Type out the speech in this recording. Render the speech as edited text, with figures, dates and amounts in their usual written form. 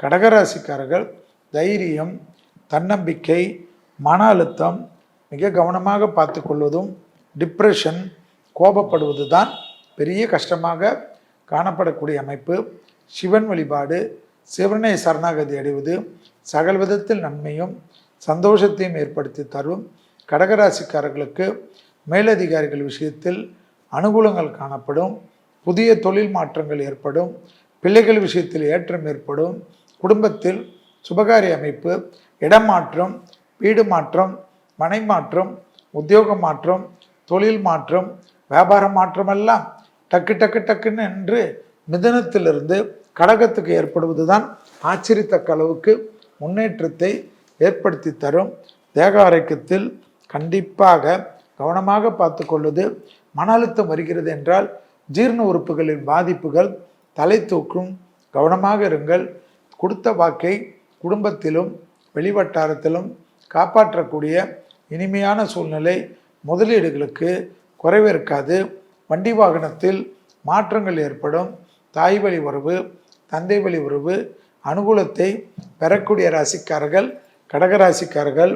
கடகராசிக்காரர்கள் தைரியம், தன்னம்பிக்கை, மன அழுத்தம் மிக கவனமாக பார்த்து கொள்வதும், டிப்ரெஷன், கோபப்படுவது தான் பெரிய கஷ்டமாக காணப்படக்கூடிய அமைப்பு. சிவன் வழிபாடு, சிவனை சரணாகதி அடைவது சகல விதத்தில் நன்மையும் சந்தோஷத்தையும் ஏற்படுத்தி தரும். கடகராசிக்காரர்களுக்கு மேலதிகாரிகள் விஷயத்தில் அனுகூலங்கள் காணப்படும். புதிய தொழில் மாற்றங்கள் ஏற்படும். பிள்ளைகள் விஷயத்தில் ஏற்றம் ஏற்படும். குடும்பத்தில் சுபகாரிய அமைப்பு, இடமாற்றம், வீடு மாற்றம், மனை மாற்றம், உத்தியோக மாற்றம், தொழில் மாற்றம், வியாபார மாற்றமெல்லாம் டக்கு டக்கு டக்குன்னு என்று மிதனத்திலிருந்து கடகத்துக்கு ஏற்படுவதுதான் ஆச்சரியத்தக்க அளவுக்கு முன்னேற்றத்தை ஏற்படுத்தி தரும். தேக ஆரோக்கியத்தில் கண்டிப்பாக கவனமாக பார்த்து கொள்வது. மன அழுத்தம் வருகிறது என்றால் ஜீரண உறுப்புகளின் பாதிப்புகள் தலை தூக்கும். கவனமாக இருங்கள். கொடுத்த வாக்கை குடும்பத்திலும் வெளிவட்டாரத்திலும் காப்பாற்றக்கூடிய இனிமையான சூழ்நிலை, முதலீடுகளுக்கு குறைவு இருக்காது. வண்டி வாகனத்தில் மாற்றங்கள் ஏற்படும். தாய் வழி உறவு, தந்தை வழி உறவு அனுகூலத்தை பெறக்கூடிய ராசிக்காரர்கள் கடகராசிக்காரர்கள்.